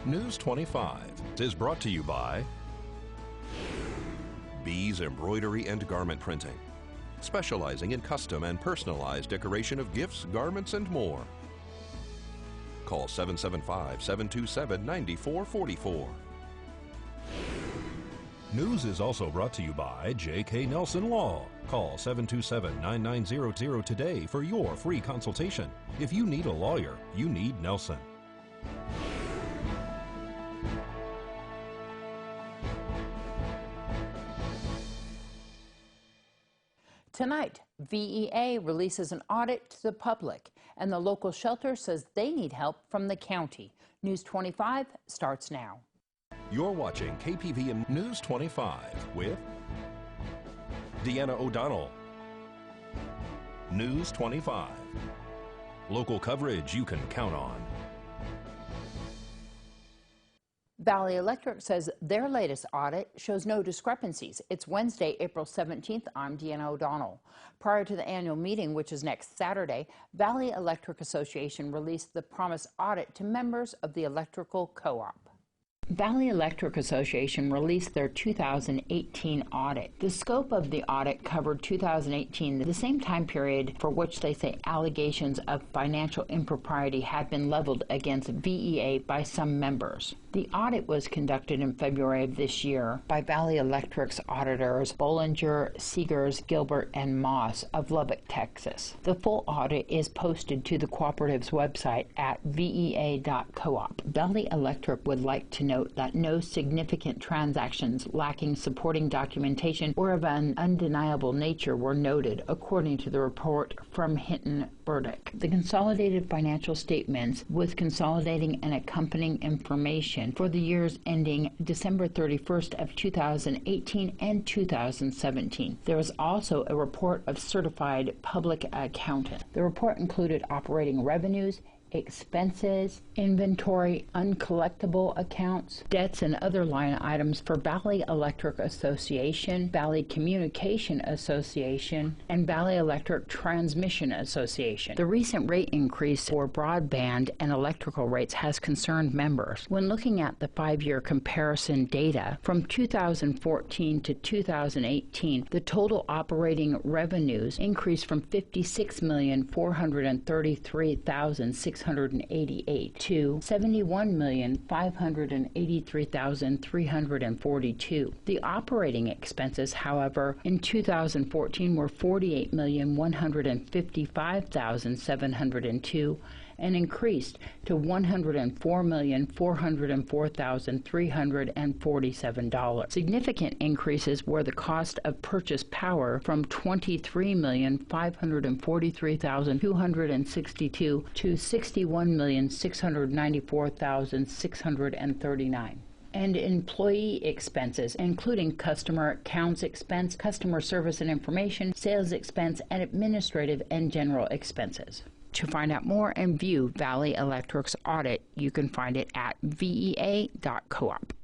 News 25 is brought to you by Bees Embroidery and Garment Printing, specializing in custom and personalized decoration of gifts, garments, and more. Call 775-727-9444. News is also brought to you by J.K. Nelson Law. Call 727-9900 today for your free consultation. If you need a lawyer, you need Nelson. Tonight, VEA releases an audit to the public, and the local shelter says they need help from the county. News 25 starts now. You're watching KPVM News 25 with Deanna O'Donnell. News 25. Local coverage you can count on. Valley Electric says their latest audit shows no discrepancies. It's Wednesday, April 17th. I'm Deanna O'Donnell. Prior to the annual meeting, which is next Saturday, Valley Electric Association released the promised audit to members of the electrical co-op. Valley Electric Association released their 2018 audit. The scope of the audit covered 2018, the same time period for which they say allegations of financial impropriety had been leveled against VEA by some members. The audit was conducted in February of this year by Valley Electric's auditors Bollinger, Seegers, Gilbert, and Moss of Lubbock, Texas. The full audit is posted to the cooperative's website at vea.coop. Valley Electric would like to note that no significant transactions lacking supporting documentation or of an undeniable nature were noted, according to the report from Hinton Burdick. The consolidated financial statements with consolidating and accompanying information for the years ending December 31st of 2018 and 2017. There is also a report of certified public accountant. The report included operating revenues, expenses, inventory, uncollectible accounts, debts, and other line items for Valley Electric Association, Valley Communication Association, and Valley Electric Transmission Association. The recent rate increase for broadband and electrical rates has concerned members. When looking at the 5-year comparison data from 2014 to 2018, the total operating revenues increased from $56,433,688 to $71,583,342. The operating expenses, however, in 2014 were $48,155,702 and increased to $104,404,347. Significant increases were the cost of purchased power from $23,543,262 to $61,694,639. And employee expenses, including customer accounts expense, customer service and information, sales expense, and administrative and general expenses. To find out more and view Valley Electric's audit, you can find it at vea.coop.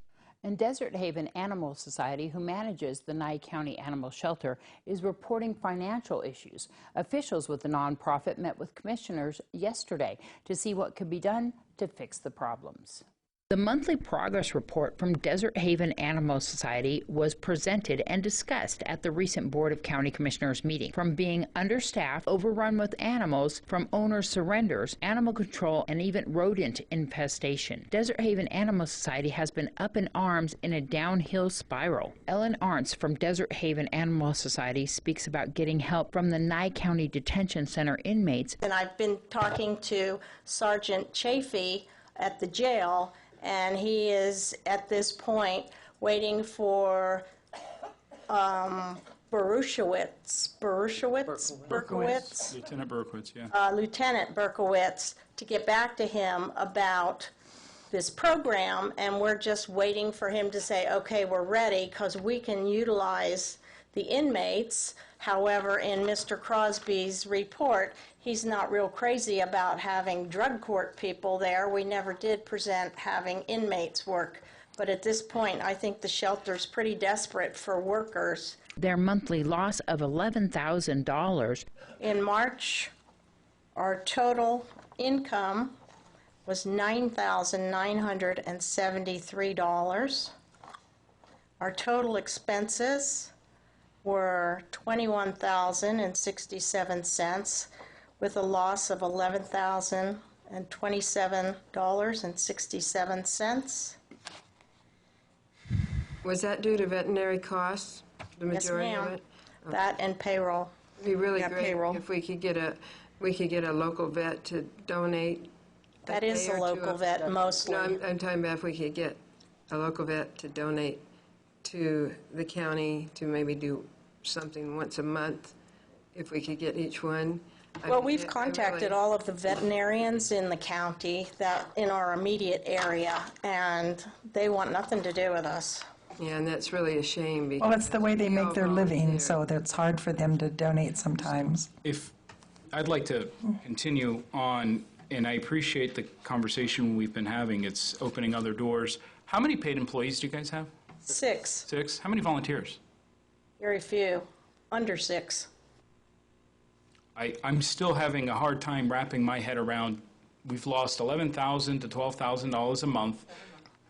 And Desert Haven Animal Society, who manages the Nye County Animal Shelter, is reporting financial issues. Officials with the nonprofit met with commissioners yesterday to see what could be done to fix the problems. The monthly progress report from Desert Haven Animal Society was presented and discussed at the recent Board of County Commissioners meeting. From being understaffed, overrun with animals, from owner surrenders, animal control, and even rodent infestation, Desert Haven Animal Society has been up in arms in a downhill spiral. Ellen Arntz from Desert Haven Animal Society speaks about getting help from the Nye County Detention Center inmates. And I've been talking to Sergeant Chafee at the jail, and he is at this point waiting for Berkowitz, Lieutenant Berkowitz, yeah. Lieutenant Berkowitz, to get back to him about this program, and we're just waiting for him to say, okay, we're ready, because we can utilize the inmates. However, in Mr. Crosby's report, he's not real crazy about having drug court people there. We never did present having inmates work. But at this point, I think the shelter's pretty desperate for workers. Their monthly loss of $11,000. In March, our total income was $9,973. Our total expenses were $21,067, with a loss of $11,027.67. Was that due to veterinary costs, the Yes, majority of ma'am. it? That and payroll. It'd be really Yeah, great payroll. if we could get a local vet to donate. That is a local vet mostly. No, I'm talking about if we could get a local vet to donate to the county to maybe do something once a month, if we could get each one. Well, we've contacted all of the veterinarians in the county that in our immediate area, and they want nothing to do with us. Yeah, and that's really a shame because. Well, it's the way they we make all their living, volunteer. so that's hard for them to donate sometimes. If I'd like to continue on, and I appreciate the conversation we've been having. It's opening other doors. How many paid employees do you guys have? 6, 6? How many volunteers? very few, under 6. I'm still having a hard time wrapping my head around, we've lost $11,000 to $12,000 a month.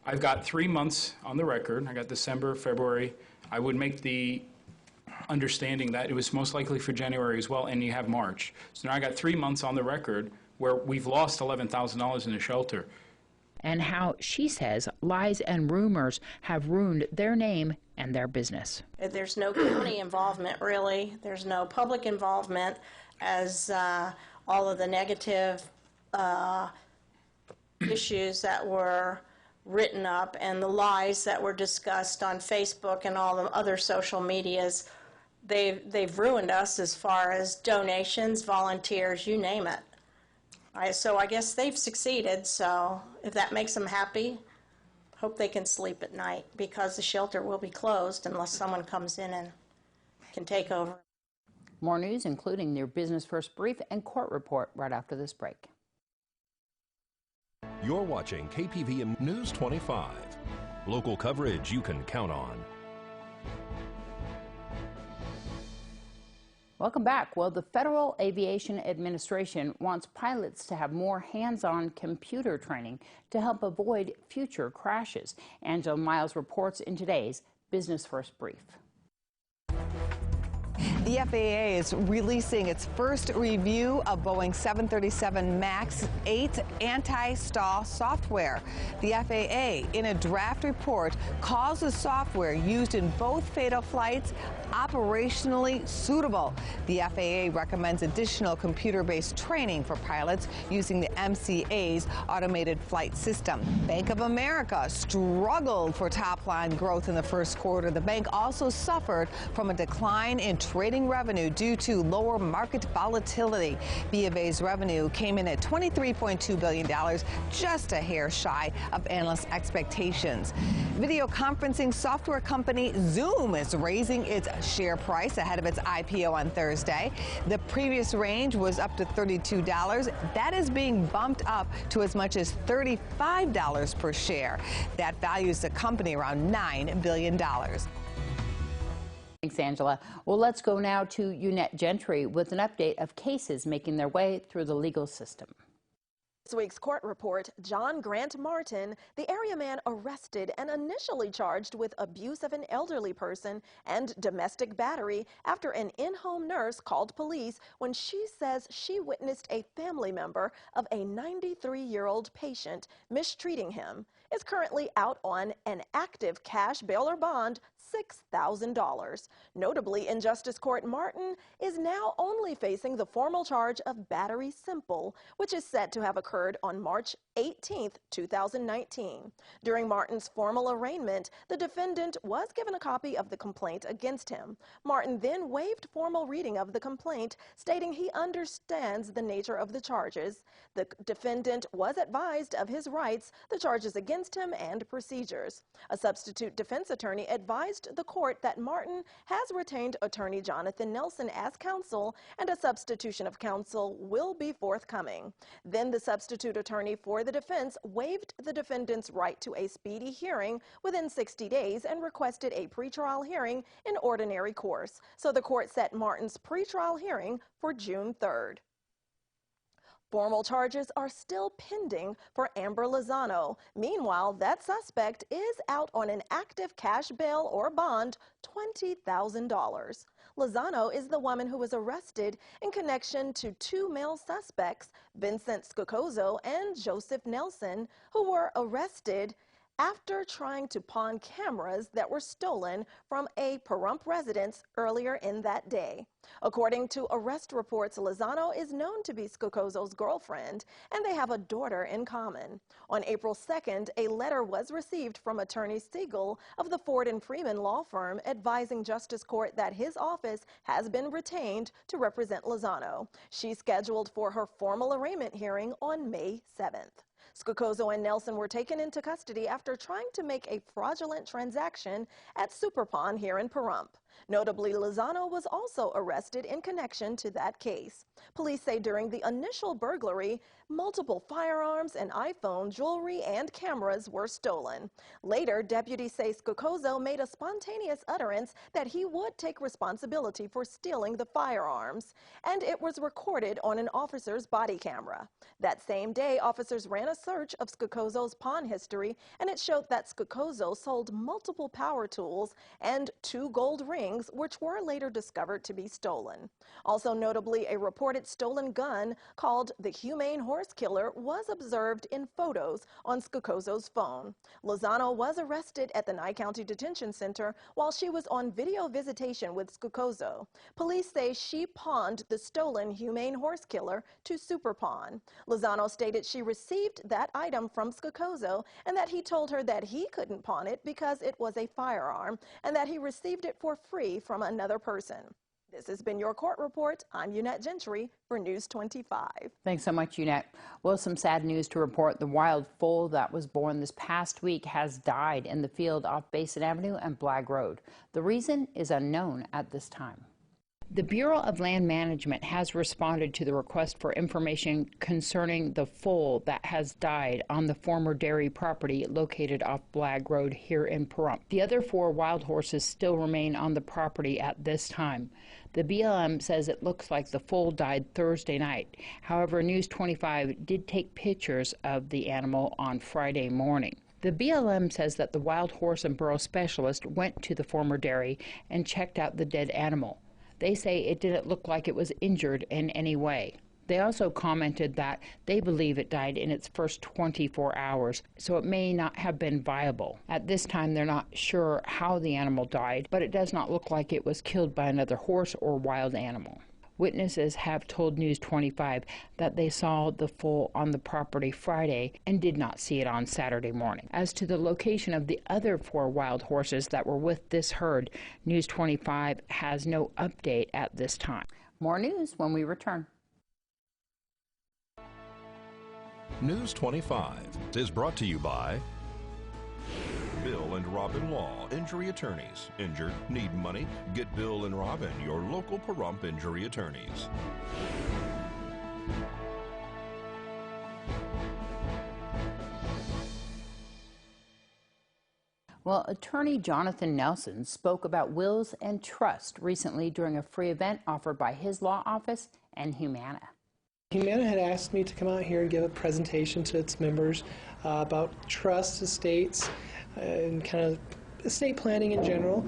I've got 3 months on the record. I got December, February. I would make the understanding that it was most likely for January as well, and you have March. So now I got 3 months on the record where we've lost $11,000 in a shelter. And how she says lies and rumors have ruined their name and their business. There's no county involvement, really. There's no public involvement, as all of the negative issues that were written up and the lies that were discussed on Facebook and all the other social medias, they've ruined us as far as donations, volunteers, you name it. So I guess they've succeeded, so if that makes them happy, hope they can sleep at night, because the shelter will be closed unless someone comes in and can take over. More news, including your Business First Brief and court report, right after this break. You're watching KPVM News 25. Local coverage you can count on. Welcome back. Well, the Federal Aviation Administration wants pilots to have more hands-on computer training to help avoid future crashes. Angela Miles reports in today's Business First Brief. The FAA is releasing its first review of Boeing 737 MAX 8 anti-stall software. The FAA, in a draft report, calls the software used in both fatal flights operationally suitable. The FAA recommends additional computer-based training for pilots using the MCA's automated flight system. Bank of America struggled for top-line growth in the first quarter. The bank also suffered from a decline in trading revenue due to lower market volatility. B of A's revenue came in at $23.2 billion, just a hair shy of analyst expectations. Video conferencing software company Zoom is raising its share price ahead of its IPO on Thursday. The previous range was up to $32. That is being bumped up to as much as $35 per share. That values the company around $9 billion. Thanks, Angela. Well, let's go now to Unette Gentry with an update of cases making their way through the legal system. This week's court report, John Grant Martin, the area man arrested and initially charged with abuse of an elderly person and domestic battery after an in-home nurse called police when she says she witnessed a family member of a 93-year-old patient mistreating him, is currently out on an active cash bail or bond, $6,000. Notably, in Justice Court, Martin is now only facing the formal charge of battery simple, which is said to have occurred on March 18, 2019. During Martin's formal arraignment, the defendant was given a copy of the complaint against him. Martin then waived formal reading of the complaint, stating he understands the nature of the charges. The defendant was advised of his rights, the charges against him, and procedures. A substitute defense attorney advised the court that Martin has retained attorney Jonathan Nelson as counsel, and a substitution of counsel will be forthcoming. Then the substitute attorney for the defense waived the defendant's right to a speedy hearing within 60 days and requested a pretrial hearing in ordinary course. So the court set Martin's pretrial hearing for June 3rd. Formal charges are still pending for Amber Lozano. Meanwhile, that suspect is out on an active cash bail or bond, $20,000. Lozano is the woman who was arrested in connection to two male suspects, Vincent Scocozo and Joseph Nelson, who were arrested after trying to pawn cameras that were stolen from a Pahrump residence earlier in that day. According to arrest reports, Lozano is known to be Scocozo's girlfriend, and they have a daughter in common. On April 2nd, a letter was received from Attorney Siegel of the Ford and Freeman law firm advising Justice Court that his office has been retained to represent Lozano. She's scheduled for her formal arraignment hearing on May 7th. Scocozo and Nelson were taken into custody after trying to make a fraudulent transaction at Superpon here in Pahrump. Notably, Lozano was also arrested in connection to that case. Police say during the initial burglary, multiple firearms, an iPhone, jewelry, and cameras were stolen. Later, deputies say Scocozo made a spontaneous utterance that he would take responsibility for stealing the firearms, and it was recorded on an officer's body camera. That same day, officers ran a search of Scocozo's pawn history, and it showed that Scocozo sold multiple power tools and 2 gold rings, which were later discovered to be stolen. Also notably, a reported stolen gun called the Humane Horse Killer was observed in photos on Scocozo's phone. Lozano was arrested at the Nye County Detention Center while she was on video visitation with Scocozo. Police say she pawned the stolen Humane Horse Killer to Superpon. Lozano stated she received that item from Scocozo and that he told her that he couldn't pawn it because it was a firearm and that he received it for free from another person. This has been your court report. I'm Unette Gentry for News 25. Thanks so much, Unette. Well, some sad news to report. The wild foal that was born this past week has died in the field off Basin Avenue and Blagg Road. The reason is unknown at this time. The Bureau of Land Management has responded to the request for information concerning the foal that has died on the former dairy property located off Blagg Road here in Pahrump. The other 4 wild horses still remain on the property at this time. The BLM says it looks like the foal died Thursday night. However, News 25 did take pictures of the animal on Friday morning. The BLM says that the wild horse and burro specialist went to the former dairy and checked out the dead animal. They say it didn't look like it was injured in any way. They also commented that they believe it died in its first 24 hours, so it may not have been viable. At this time, they're not sure how the animal died, but it does not look like it was killed by another horse or wild animal. Witnesses have told News 25 that they saw the foal on the property Friday and did not see it on Saturday morning. As to the location of the other 4 wild horses that were with this herd, News 25 has no update at this time. More news when we return. News 25 is brought to you by Bill and Robin Law, injury attorneys. Injured, need money? Get Bill and Robin, your local Pahrump injury attorneys. Well, attorney Jonathan Nelson spoke about wills and trust recently during a free event offered by his law office and Humana. Humana had asked me to come out here and give a presentation to its members about trust estates and kind of estate planning in general.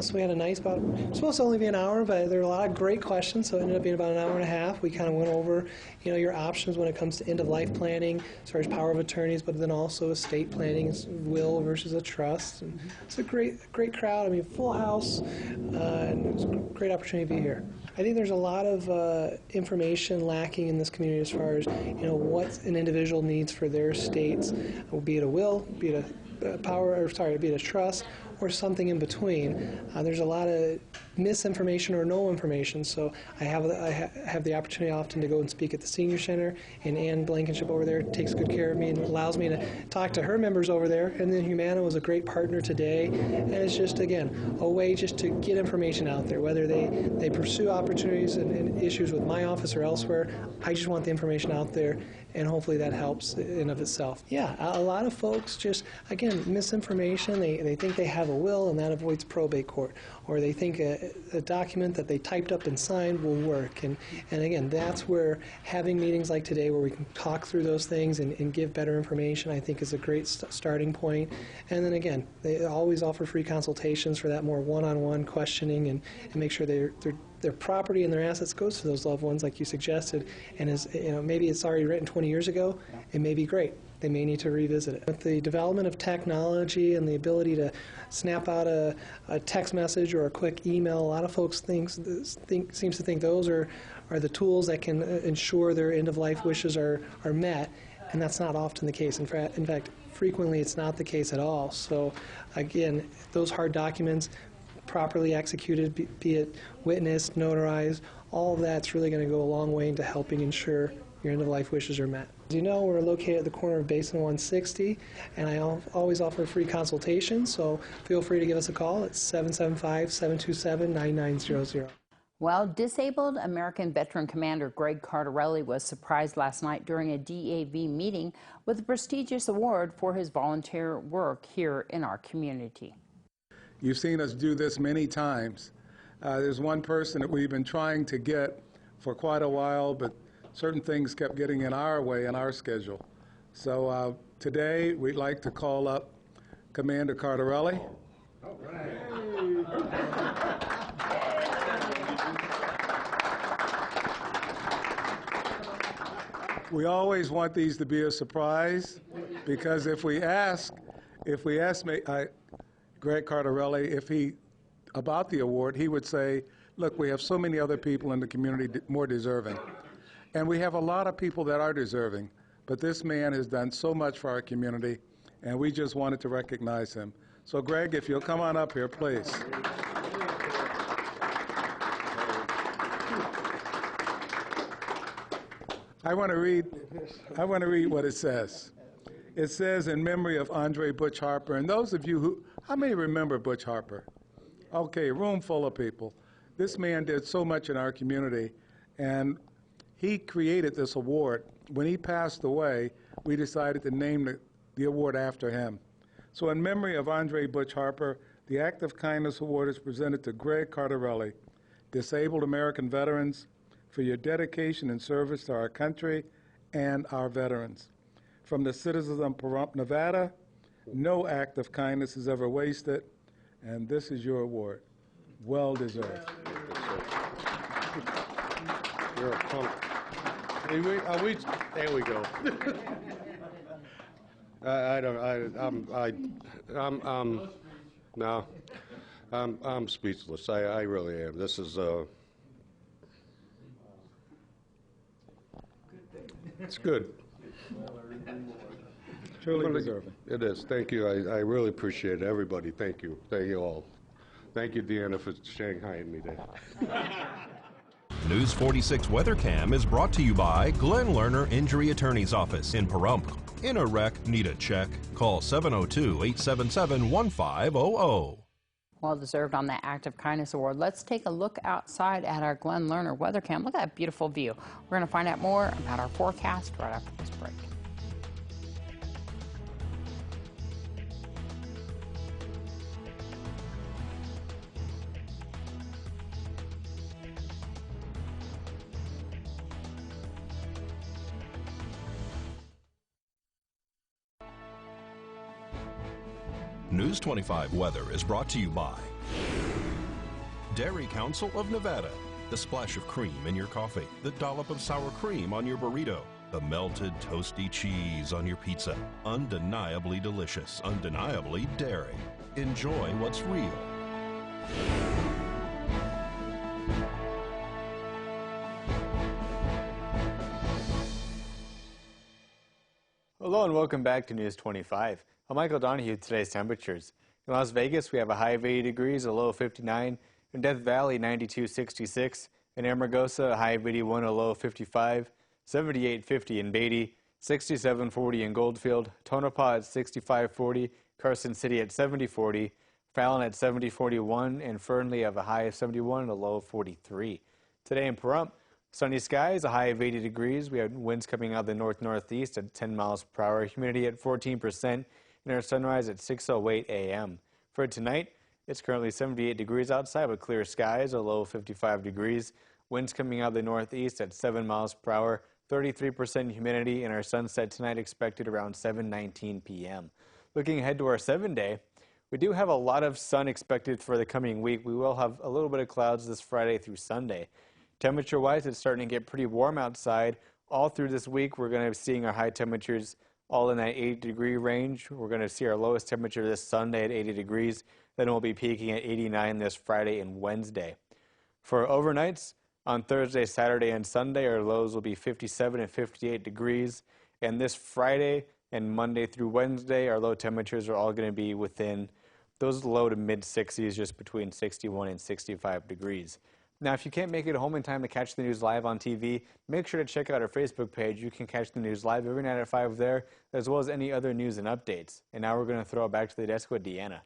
So we had a nice, it was supposed to only be an hour, but there were a lot of great questions, so it ended up being about an hour and a half. We kind of went over, your options when it comes to end-of-life planning, as far as power of attorneys, but then also estate planning, will versus a trust. And it's a great crowd. I mean, full house, and it was a great opportunity to be here. I think there's a lot of information lacking in this community as far as, what an individual needs for their estates, be it a will, be it be it a trust, or something in between. There's a lot of misinformation or no information, so I have the opportunity often to go and speak at the senior center, and Ann Blankenship over there takes good care of me and allows me to talk to her members over there, and then Humana was a great partner today, and it's just, again, a way just to get information out there, whether they pursue opportunities and issues with my office or elsewhere. I just want the information out there and hopefully that helps in of itself. Yeah, a lot of folks just, again, misinformation. They think they have a will and that avoids probate court, or they think a document that they typed up and signed will work. And again, that's where having meetings like today where we can talk through those things and give better information, I think is a great starting point. And then again, they always offer free consultations for that more one-on-one questioning and make sure their property and their assets goes to those loved ones like you suggested. And as maybe it's already written 20 years ago, it may be great. They may need to revisit it. With the development of technology and the ability to snap out a text message or a quick email, a lot of folks seems to think those are the tools that can ensure their end-of-life wishes are met, and that's not often the case. In fact, frequently it's not the case at all. So again, those hard documents, properly executed, be it witnessed, notarized, all of that's really going to go a long way into helping ensure your end-of-life wishes are met. As you know, we're located at the corner of Basin 160, and I always offer free consultation, so feel free to give us a call at 775-727-9900. Well, disabled American veteran Commander Greg Cardarelli was surprised last night during a DAV meeting with a prestigious award for his volunteer work here in our community. You've seen us do this many times. There's one person that we've been trying to get for quite a while, but certain things kept getting in our way in our schedule. So today we'd like to call up Commander Cardarelli. All right. We always want these to be a surprise, because if we ask Greg Cardarelli about the award, he would say, look, we have so many other people in the community more deserving. And we have a lot of people that are deserving, but this man has done so much for our community, and we just wanted to recognize him. So Greg, if you'll come on up here, please. I want to read what it says. It says, in memory of Andre Butch Harper. And those of you how many remember Butch Harper? Okay, a room full of people. This man did so much in our community, and he created this award. When he passed away, we decided to name the award after him. So in memory of Andre Butch Harper, the Act of Kindness Award is presented to Greg Cardarelli, disabled American veterans, for your dedication and service to our country and our veterans. From the citizens of Pahrump, Nevada, no act of kindness is ever wasted, and this is your award. Well deserved. You're a punk. There we go. I'm speechless. I really am. This is it's good. Truly deserving. It is. Thank you. I really appreciate it. Everybody, thank you. Thank you all. Thank you, Deanna, for shanghaiing me there. News 46 Weather Cam is brought to you by Glenn Lerner Injury Attorney's Office in Pahrump. In a wreck, need a check? Call 702-877-1500. Well deserved on that Act of Kindness Award. Let's take a look outside at our Glenn Lerner weather cam. Look at that beautiful view. We're going to find out more about our forecast right after this break. News 25 weather is brought to you by Dairy Council of Nevada. The splash of cream in your coffee, the dollop of sour cream on your burrito, the melted toasty cheese on your pizza. Undeniably delicious, undeniably dairy. Enjoy what's real. Hello and welcome back to News 25. I'm Michael Donahue with today's temperatures. In Las Vegas, we have a high of 80 degrees, a low of 59. In Death Valley, 92.66. In Amargosa, a high of 81, a low of 55. 78.50 in Beatty. 67.40 in Goldfield. Tonopah at 65.40. Carson City at 70.40. Fallon at 70.41. And Fernley have a high of 71 and a low of 43. Today in Pahrump, Sunny skies, a high of 80 degrees. We have winds coming out of the north-northeast at 10 miles per hour, humidity at 14%, and our sunrise at 6:08 a.m. For tonight, it's currently 78 degrees outside with clear skies, a low of 55 degrees. Winds coming out of the northeast at 7 miles per hour, 33% humidity, and our sunset tonight expected around 7:19 p.m. Looking ahead to our 7-day, we do have a lot of sun expected for the coming week. We will have a little bit of clouds this Friday through Sunday. Temperature-wise, it's starting to get pretty warm outside. All through this week, we're going to be seeing our high temperatures all in that 80-degree range. We're going to see our lowest temperature this Sunday at 80 degrees. Then we'll be peaking at 89 this Friday and Wednesday. For overnights, on Thursday, Saturday, and Sunday, our lows will be 57 and 58 degrees. And this Friday and Monday through Wednesday, our low temperatures are all going to be within those low to mid-60s, just between 61 and 65 degrees. Now, if you can't make it home in time to catch the news live on TV, make sure to check out our Facebook page. You can catch the news live every night at 5 there, as well as any other news and updates. And now we're going to throw it back to the desk with Deanna.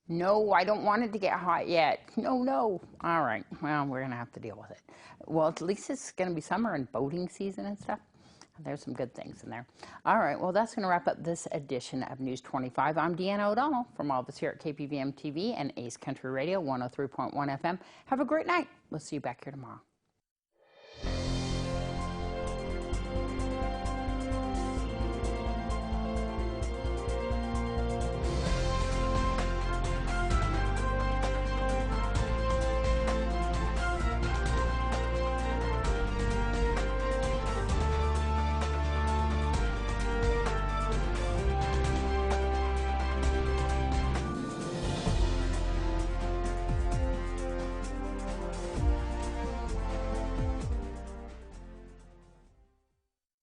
No, I don't want it to get hot yet. No. All right. Well, we're going to have to deal with it. Well, at least it's going to be summer and boating season and stuff. There's some good things in there. All right. Well, that's going to wrap up this edition of News 25. I'm Deanna O'Donnell from all of us here at KPVM TV and Ace Country Radio 103.1 FM. Have a great night. We'll see you back here tomorrow.